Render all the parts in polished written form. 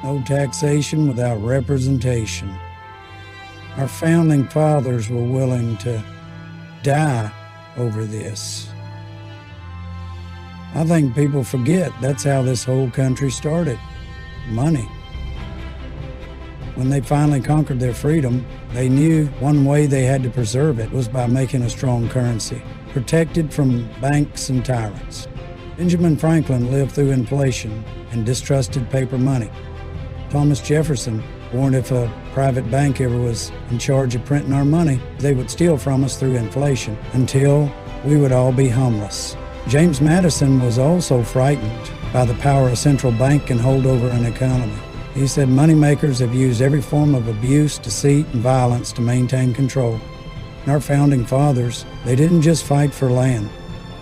no taxation without representation. Our founding fathers were willing to die over this. I think people forget that's how this whole country started. Money. When they finally conquered their freedom, they knew one way they had to preserve it was by making a strong currency, protected from banks and tyrants. Benjamin Franklin lived through inflation and distrusted paper money. Thomas Jefferson warned if a private bank ever was in charge of printing our money, they would steal from us through inflation until we would all be homeless. James Madison was also frightened by the power a central bank can hold over an economy. He said moneymakers have used every form of abuse, deceit, and violence to maintain control. And our founding fathers, they didn't just fight for land.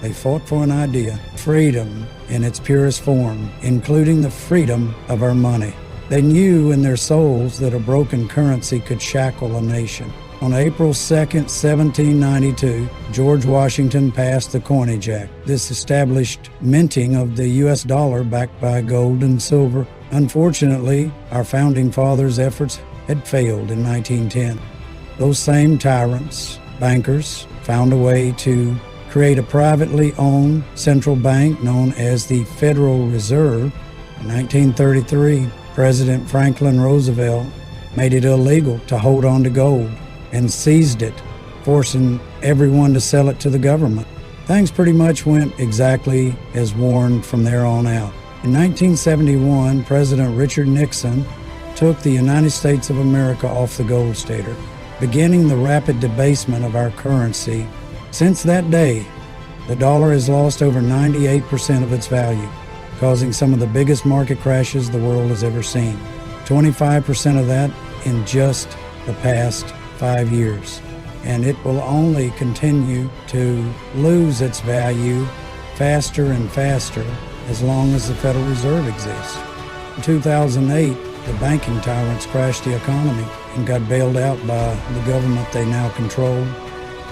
They fought for an idea, freedom in its purest form, including the freedom of our money. They knew in their souls that a broken currency could shackle a nation. On April 2nd, 1792, George Washington passed the Coinage Act. This established minting of the U.S. dollar backed by gold and silver. Unfortunately, our founding fathers' efforts had failed in 1910. Those same tyrants, bankers, found a way to create a privately owned central bank known as the Federal Reserve. In 1933, President Franklin Roosevelt made it illegal to hold on to gold and seized it, forcing everyone to sell it to the government. Things pretty much went exactly as warned from there on out. In 1971, President Richard Nixon took the United States of America off the gold standard, beginning the rapid debasement of our currency. Since that day, the dollar has lost over 98% of its value, causing some of the biggest market crashes the world has ever seen. 25% of that in just the past 5 years. And it will only continue to lose its value faster and faster as long as the Federal Reserve exists. In 2008, the banking tyrants crashed the economy and got bailed out by the government they now control.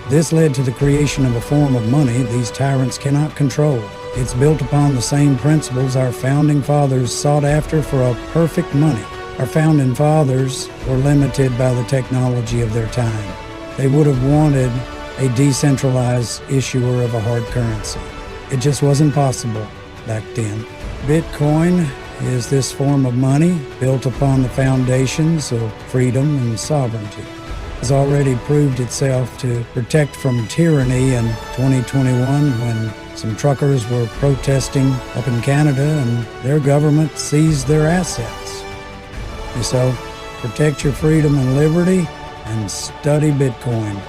This led to the creation of a form of money these tyrants cannot control. It's built upon the same principles our founding fathers sought after for a perfect money. Our founding fathers were limited by the technology of their time. They would have wanted a decentralized issuer of a hard currency. It just wasn't possible back then. Bitcoin is this form of money built upon the foundations of freedom and sovereignty. It has already proved itself to protect from tyranny in 2021 when some truckers were protesting up in Canada and their government seized their assets. And so, protect your freedom and liberty and study Bitcoin.